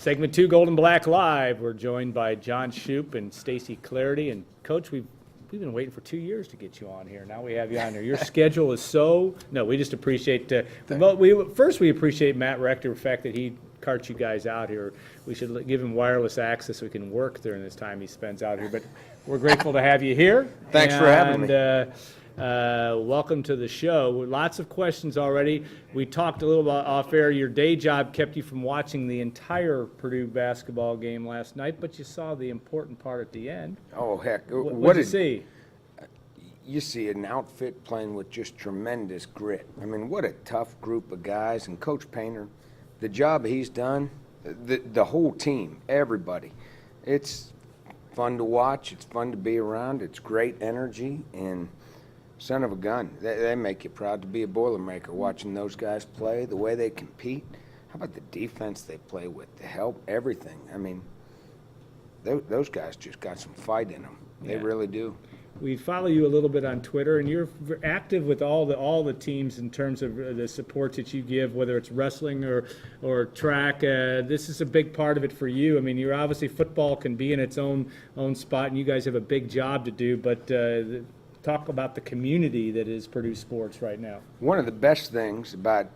Segment 2, Gold and Black Live. We're joined by John Shoop and Stacy Clarity. And, Coach, we've been waiting for 2 years to get you on here. Now we have you on here. Your schedule is so – no, we just appreciate we appreciate Matt Rector, the fact that he carts you guys out here. We should give him wireless access so he can work during this time he spends out here. But we're grateful to have you here. Thanks for having me. Welcome to the show. Lots of questions already. We talked a little about off air. Your day job kept you from watching the entire Purdue basketball game last night, but you saw the important part at the end. Oh, heck. What did you see? You see an outfit playing with just tremendous grit. I mean, what a tough group of guys. And Coach Painter, the job he's done, the whole team, everybody. It's fun to watch. It's fun to be around. It's great energy. And son of a gun, they make you proud to be a Boilermaker watching those guys play, the way they compete. How about the defense they play with, the help, everything. I mean, those guys just got some fight in them. They really do. We follow you a little bit on Twitter, and you're active with all the teams in terms of the support that you give, whether it's wrestling or track. This is a big part of it for you. I mean, you're obviously football can be in its own spot, and you guys have a big job to do. But talk about the community that is Purdue sports right now. One of the best things about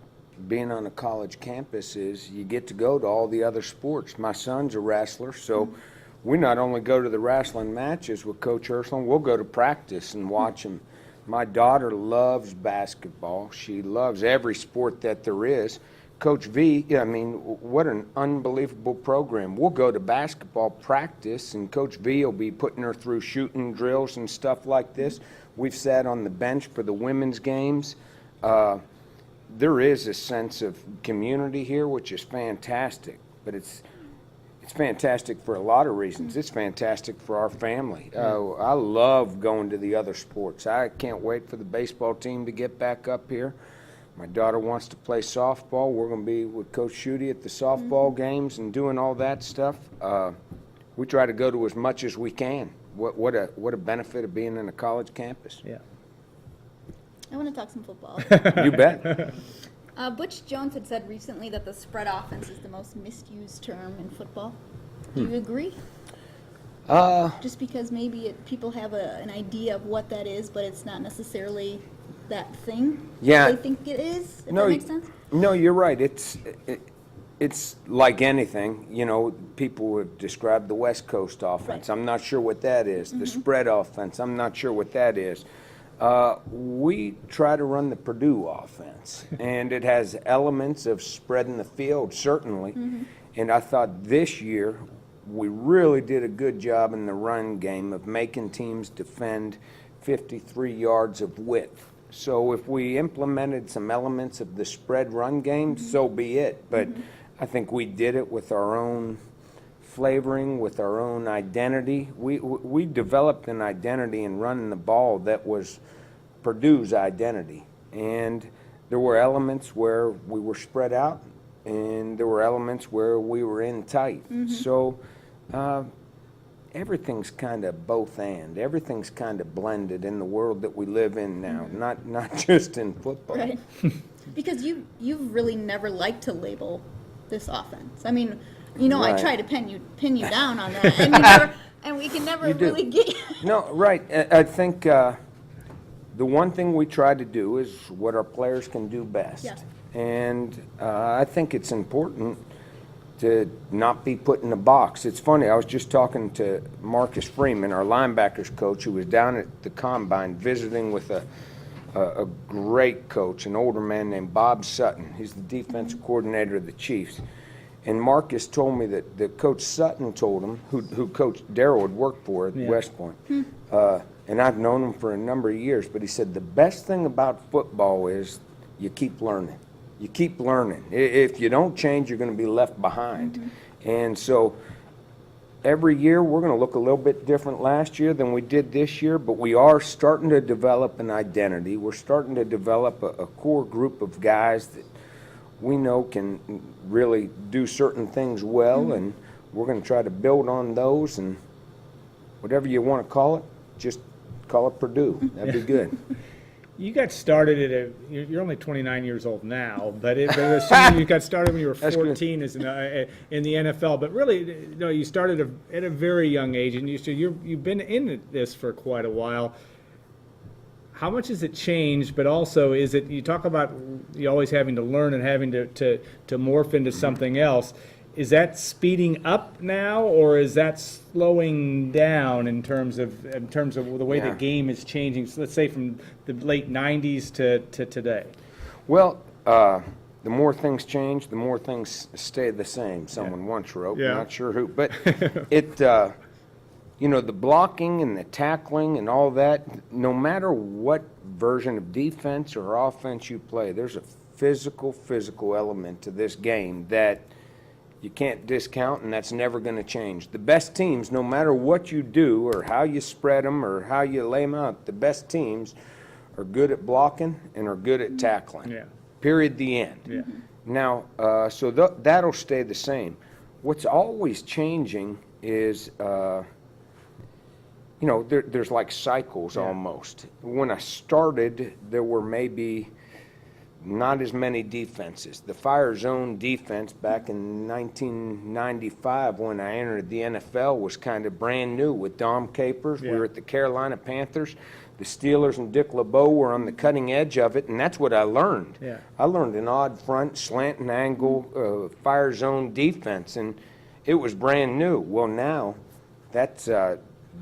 being on a college campus is you get to go to all the other sports. My son's a wrestler, so we not only go to the wrestling matches with Coach Ursula, we'll go to practice and watch them. My daughter loves basketball. She loves every sport that there is. Coach V, I mean, what an unbelievable program. We'll go to basketball practice, and Coach V will be putting her through shooting drills and stuff like this. We've sat on the bench for the women's games. There is a sense of community here, which is fantastic, but it's fantastic for a lot of reasons. It's fantastic for our family. I love going to the other sports. I can't wait for the baseball team to get back up here. My daughter wants to play softball. We're going to be with Coach Schutte at the softball games and doing all that stuff. We try to go to as much as we can. What a benefit of being in a college campus. Yeah. I want to talk some football. You bet. Butch Jones had said recently that the spread offense is the most misused term in football. Do you agree? Just because maybe people have an idea of what that is, but it's not necessarily that thing they think it is, if that makes sense? No, you're right. It's like anything. You know, people would describe the West Coast offense. Right. I'm not sure what that is. The spread offense, I'm not sure what that is. We try to run the Purdue offense, and it has elements of spreading the field, certainly. And I thought this year we really did a good job in the run game of making teams defend 53 yards of width. So if we implemented some elements of the spread run game, so be it. But I think we did it with our own flavoring, with our own identity. We developed an identity in running the ball that was Purdue's identity. And there were elements where we were spread out, and there were elements where we were in tight. So everything's kind of both and. Everything's kind of blended in the world that we live in now, not just in football. Right. Because you've really never liked to label this offense. I mean, you know, right. I try to pin you down on that, and we can never really get. No, right. I think the one thing we try to do is what our players can do best, and I think it's important to not be put in a box. It's funny, I was just talking to Marcus Freeman, our linebackers coach, who was down at the Combine visiting with a great coach, an older man named Bob Sutton. He's the defensive coordinator of the Chiefs. And Marcus told me that Coach Sutton told him, who Coach Darrell had worked for at West Point, and I've known him for a number of years, but he said the best thing about football is you keep learning. You keep learning. If you don't change, you're going to be left behind. And so every year we're going to look a little bit different last year than we did this year, but we are starting to develop an identity. We're starting to develop a core group of guys that we know can really do certain things well, and we're going to try to build on those, and whatever you want to call it, just call it Purdue. That'd be good. You got started you're only 29 years old now, but assuming you got started when you were 14 as in the NFL, but really, no, you started at a very young age, and you've been in this for quite a while. How much has it changed, but also you talk about you always having to learn and having to morph into something else. Is that speeding up now, or is that slowing down in terms of the way the game is changing? So let's say from the late '90s to today. Well, the more things change, the more things stay the same. Someone once wrote, not sure who, but the blocking and the tackling and all that. No matter what version of defense or offense you play, there's a physical element to this game that you can't discount, and that's never going to change. The best teams, no matter what you do or how you spread them or how you lay them out, the best teams are good at blocking and are good at tackling. Yeah. Period, the end. Yeah. Now, so that'll stay the same. What's always changing is, there's like cycles almost. When I started, there were maybe not as many defenses. The fire zone defense back in 1995 when I entered the NFL was kind of brand new with Dom Capers. We were at the Carolina Panthers. The Steelers and Dick LeBeau were on the cutting edge of it, and that's what I learned. Yeah. I learned an odd front, slant and angle, fire zone defense, and it was brand new. Well, now that's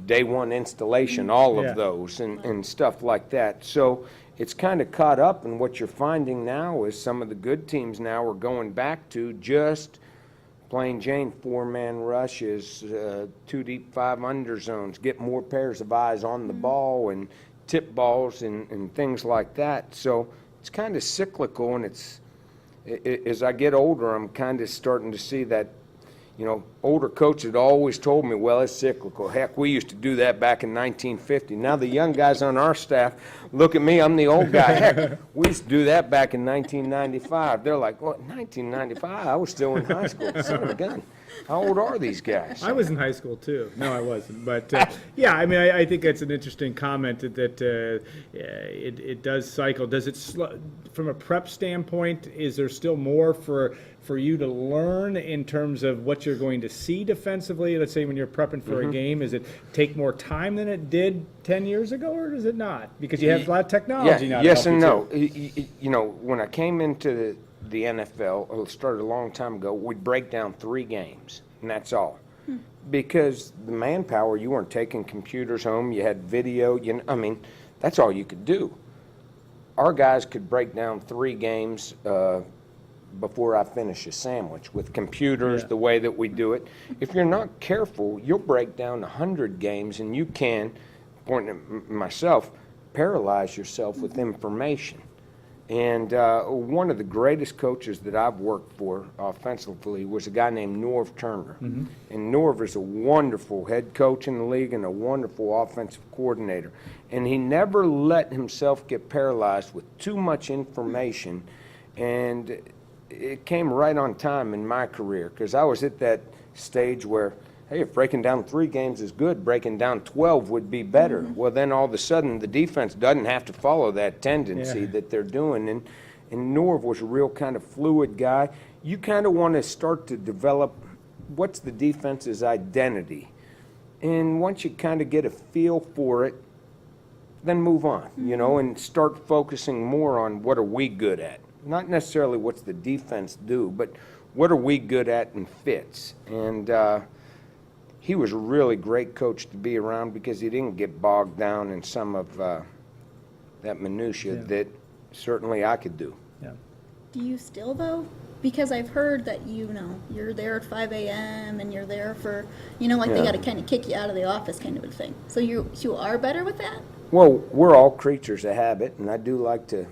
day one installation, all of those and stuff like that. So it's kind of caught up, and what you're finding now is some of the good teams now are going back to just plain Jane four-man rushes, 2 deep, 5 under zones, get more pairs of eyes on the ball and tip balls and things like that. So it's kind of cyclical, and as I get older, I'm kind of starting to see that. Older coaches had always told me, well, it's cyclical. Heck, we used to do that back in 1950. Now the young guys on our staff look at me, I'm the old guy. Heck, we used to do that back in 1995. They're like, what, 1995? I was still in high school. Son of a gun. How old are these guys? I was in high school, too. No, I wasn't. But, I think that's an interesting comment that it does cycle. Does it, from a prep standpoint, is there still more for you to learn in terms of what you're going to see defensively? Let's say when you're prepping for a game, does it take more time than it did 10 years ago, or does it not? Because you have a lot of technology now. Yes and no. When I came into the NFL, it started a long time ago, we'd break down 3 games, and that's all. Because the manpower, you weren't taking computers home, you had video, that's all you could do. Our guys could break down 3 games before I finish a sandwich with computers, the way that we do it. If you're not careful, you'll break down 100 games, and you can, pointing at myself, paralyze yourself with information. And one of the greatest coaches that I've worked for offensively was a guy named Norv Turner. And Norv is a wonderful head coach in the league and a wonderful offensive coordinator. And he never let himself get paralyzed with too much information. And it came right on time in my career, because I was at that stage where, hey, if breaking down 3 games is good, breaking down 12 would be better. Well, then all of a sudden the defense doesn't have to follow that tendency that they're doing. And Norv was a real kind of fluid guy. You kind of want to start to develop what's the defense's identity. And once you kind of get a feel for it, then move on, and start focusing more on what are we good at. Not necessarily what's the defense do, but what are we good at and fits. And he was a really great coach to be around because he didn't get bogged down in some of that minutia that certainly I could do. Yeah. Do you still, though? Because I've heard that, you're there at 5 a.m. and you're there for, they got to kind of kick you out of the office kind of a thing. So you are better with that? Well, we're all creatures of habit, and I do like to.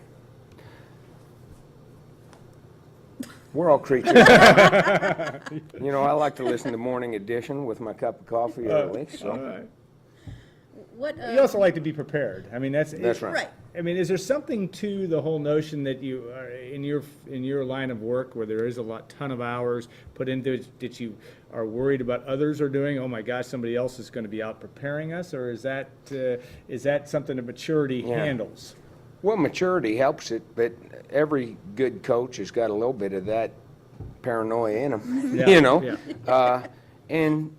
We're all creatures. I like to listen to Morning Edition with my cup of coffee early. So. All right. What? You also like to be prepared. I mean, that's right. Right. I mean, is there something to the whole notion that you are in your line of work where there is a ton of hours put into it that you are worried about others are doing? Oh my gosh, somebody else is going to be out preparing us, or is that something that maturity handles? Well, maturity helps it, but every good coach has got a little bit of that paranoia in them, Yeah, you know? yeah. And,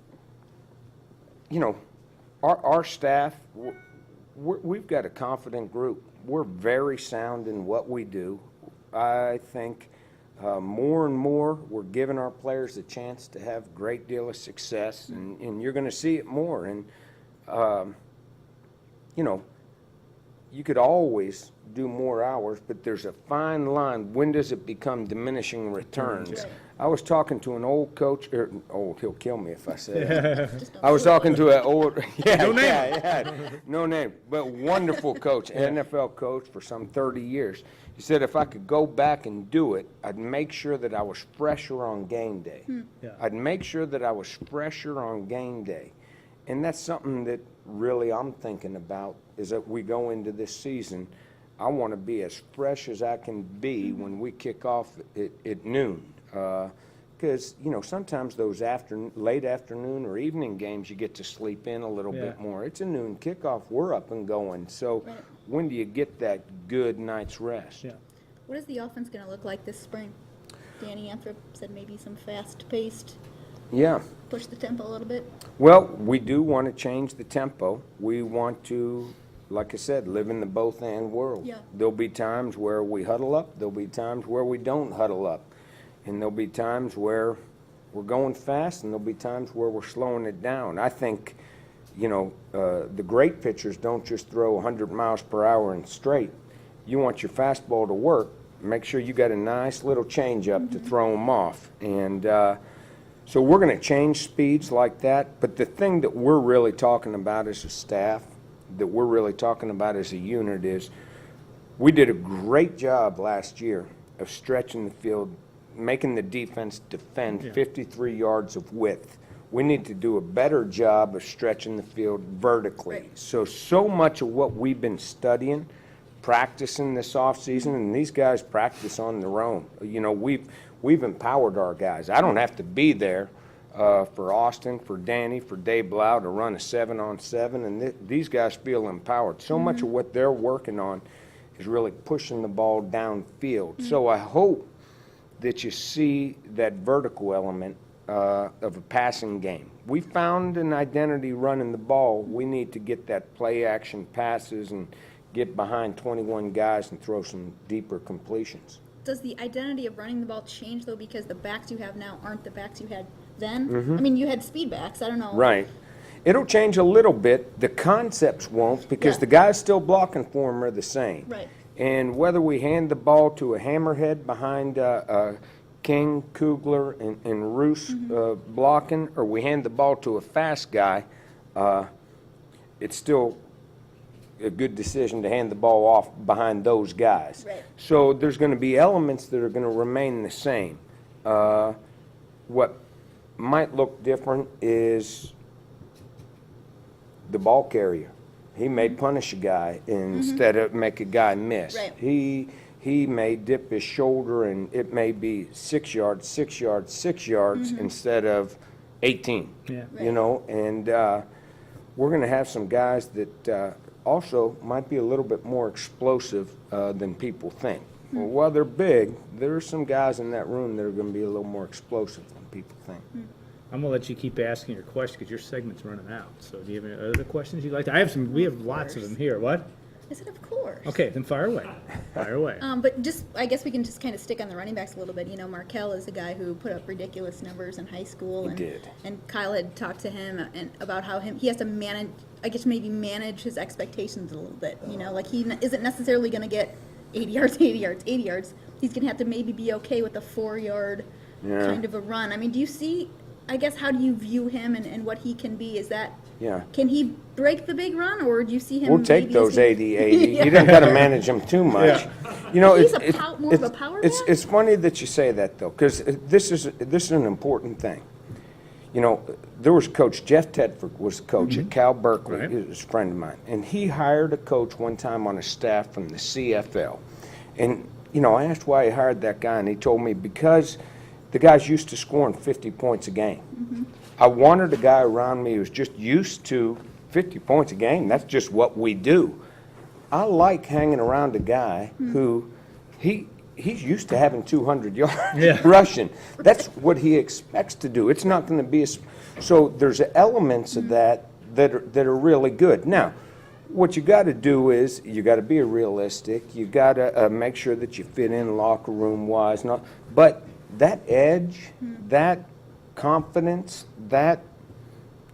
you know, our staff, we've got a confident group. We're very sound in what we do. I think more and more we're giving our players a chance to have a great deal of success, and you're going to see it more. And, you know, you could always do more hours, but there's a fine line. When does it become diminishing returns? Right. I was talking to an old coach, he'll kill me if I say that. Just don't I was do it. talking to an old, no name, but wonderful coach, NFL coach for some 30 years. He said if I could go back and do it, I'd make sure that I was fresher on game day. Yeah. I'd make sure that I was fresher on game day. And that's something that really I'm thinking about, is that we go into this season, I want to be as fresh as I can be when we kick off at noon. Because, you know, sometimes those late afternoon or evening games, you get to sleep in a little bit more. It's a noon kickoff. We're up and going. So Right. when do you get that good night's rest? Yeah. What is the offense going to look like this spring? Danny Anthrop said maybe some fast-paced, Yeah. push the tempo a little bit. Well, we do want to change the tempo. We want to, like I said, live in the both-and world. Yeah. There'll be times where we huddle up. There'll be times where we don't huddle up. And there'll be times where we're going fast, and there'll be times where we're slowing it down. I think, you know, the great pitchers don't just throw 100 miles per hour and straight. You want your fastball to work, make sure you got a nice little changeup to throw them off. And so we're going to change speeds like that. But the thing that we're really talking about as a staff, that we're really talking about as a unit, is we did a great job last year of stretching the field, making the defense defend 53 yards of width. We need to do a better job of stretching the field vertically. Right. So much of what we've been studying, practicing this offseason, and these guys practice on their own. You know, we've empowered our guys. I don't have to be there for Austin, for Danny, for Dave Blau to run a 7-on-7, and these guys feel empowered. So much of what they're working on is really pushing the ball downfield. So I hope that you see that vertical element of a passing game. We found an identity running the ball. We need to get that play action passes and get behind 21 guys and throw some deeper completions. Does the identity of running the ball change, though, because the backs you have now aren't the backs you had then? I mean, you had speed backs. I don't know. Right. It'll change a little bit. The concepts won't, because Yeah. the guys still blocking for him are the same. Right. And whether we hand the ball to a hammerhead behind King, Kugler, and Roos blocking, or we hand the ball to a fast guy, it's still a good decision to hand the ball off behind those guys. Right. So there's going to be elements that are going to remain the same. What might look different is the ball carrier. He may punish a guy instead of make a guy miss. Right. He may dip his shoulder, and it may be 6 yards, 6 yards, 6 yards instead of 18. Yeah. You know, and we're going to have some guys that also might be a little bit more explosive than people think. Well, while they're big, there are some guys in that room that are going to be a little more explosive than people think. I'm gonna let you keep asking your question because your segment's running out. So do you have any other questions you'd like to? I have some. We have lots of them here. What? I said, of course. Okay, then fire away. Fire away. But just, I guess we can just kind of stick on the running backs a little bit. You know, Markel is a guy who put up ridiculous numbers in high school. He did. And Kyle had talked to him and about how he has to manage, I guess maybe manage his expectations a little bit. You know, like he isn't necessarily going to get 80 yards, 80 yards, 80 yards. He's going to have to maybe be okay with a 4-yard kind of a run. I mean, do you see, I guess, how do you view him and what he can be? Is that, can he break the big run, or do you see him? We'll take maybe those 80. Yeah. You don't got to manage them too much. You know, He's more of a power back? it's funny that you say that, though, because this is an important thing. You know, there was a coach, Jeff Tedford was a coach at Cal Berkeley. Right. He was a friend of mine. And he hired a coach one time on his staff from the CFL. And, you know, I asked why he hired that guy, and he told me because the guy's used to scoring 50 points a game. I wanted a guy around me who's just used to 50 points a game. That's just what we do. I like hanging around a guy who he's used to having 200 yards rushing. That's what he expects to do. It's not going to be so there's elements of that are really good. Now, what you got to do is you got to be realistic. You got to make sure that you fit in locker room wise. But that edge, that confidence, that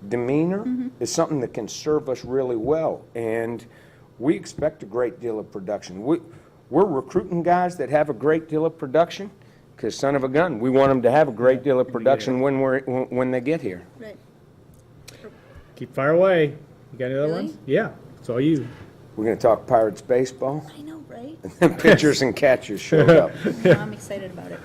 demeanor is something that can serve us really well. And we expect a great deal of production. We're recruiting guys that have a great deal of production because, son of a gun, we want them to have a great deal of production when they get here. Right. Keep fire away. You got any other Really? ones? Yeah, it's all you. We're going to talk Pirates baseball. I know, right? And pitchers and catchers showed up. No, I'm excited about it.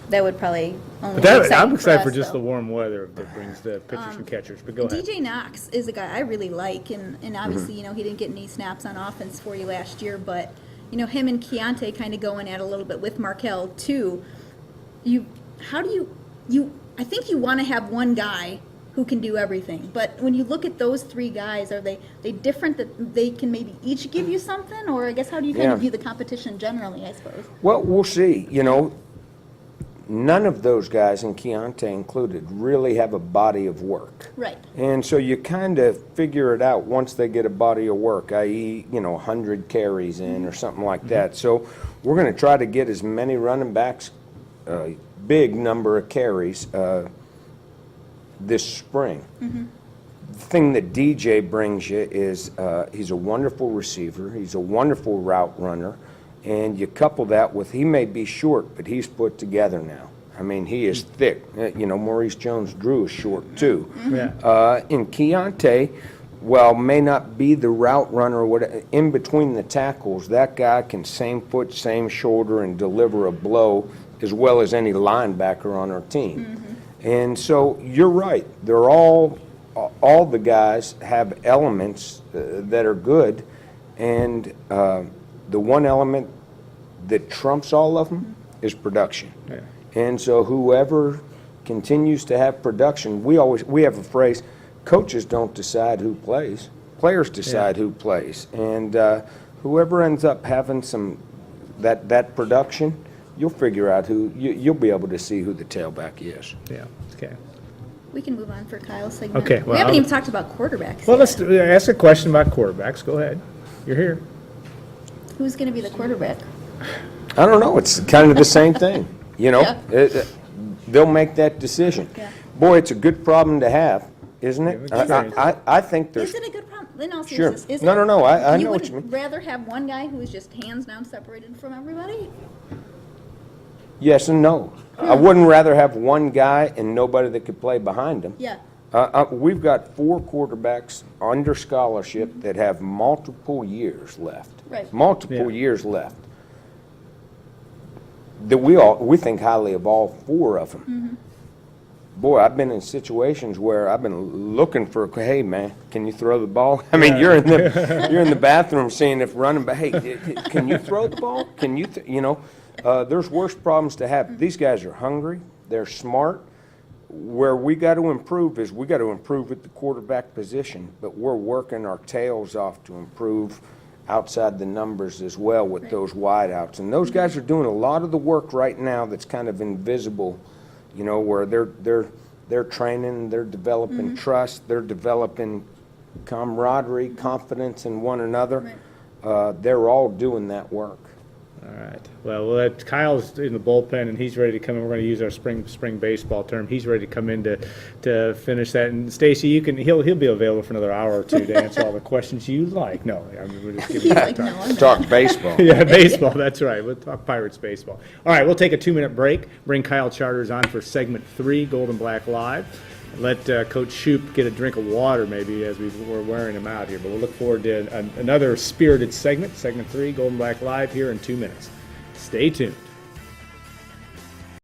That would probably only But be exciting I'm excited for us, just though. the warm weather that brings the pitchers and catchers. But go ahead. DJ Knox is a guy I really like, and obviously, you know, he didn't get any snaps on offense for you last year, but, you know, him and Keontae kind of going at a little bit with Markel, too. How do you I think you want to have one guy who can do everything, but when you look at those three guys, are they different that they can maybe each give you something, or I guess how do you kind of view the competition generally, I suppose? Well, we'll see. You know, none of those guys, and Keontae included, really have a body of work. Right. And so you kind of figure it out once they get a body of work, i.e., 100 carries in or something like that. So we're going to try to get as many running backs, big number of carries this spring. The thing that DJ brings you is he's a wonderful receiver. He's a wonderful route runner. And you couple that with, he may be short, but he's put together now. I mean, he is thick. Maurice Jones-Drew is short, too. In Keontae, may not be the route runner or whatever, in between the tackles, that guy can same foot, same shoulder, and deliver a blow as well as any linebacker on our team. And so you're right. They're all the guys have elements that are good, and the one element that trumps all of them is production. And so whoever continues to have production, we have a phrase, coaches don't decide who plays, players decide who plays. And whoever ends up having that production, you'll figure out you'll be able to see who the tailback is. Yeah, okay. We can move on for Kyle's segment. Okay, we haven't even talked about quarterbacks Well, yet. let's ask a question about quarterbacks. Go ahead. You're here. Who's going to be the quarterback? I don't know. It's kind of the same thing. Yeah. They'll make that decision. Yeah. Boy, it's a good problem to have, isn't it? Yeah, experience. I think there's. Is it a good problem? In all Sure. seriousness, is No, it? no, no, I You know what would you mean. rather have one guy who is just hands down separated from everybody? Yes and no. I wouldn't rather have one guy and nobody that could play behind him. Yeah. We've got 4 quarterbacks under scholarship that have multiple years left. Right. Multiple years left. That we think highly of all 4 of them. Boy, I've been in situations where I've been looking for, hey man, can you throw the ball? I mean, you're in the bathroom seeing if running back, hey, can you throw the ball? Can you, there's worse problems to have. These guys are hungry. They're smart. Where we got to improve is we got to improve at the quarterback position, but we're working our tails off to improve outside the numbers as well with those wideouts. And those guys are doing a lot of the work right now that's kind of invisible, where they're training, they're developing trust, they're developing camaraderie, confidence in one another. They're all doing that work. All right. Well, Kyle's in the bullpen, and he's ready to come in. We're going to use our spring baseball term. He's ready to come in to finish that. And Stacy, he'll be available for another hour or two to answer all the questions you like. No, I mean, we're just giving He's you like, time. no, I'm not. Talk baseball. Yeah, baseball. That's right. We'll talk Pirates baseball. All right, we'll take a 2-minute break. Bring Kyle Charters on for segment 3, Gold and Black Live. Let Coach Shoop get a drink of water maybe as we're wearing him out here. But we'll look forward to another spirited segment 3, Gold and Black Live, here in 2 minutes. Stay tuned.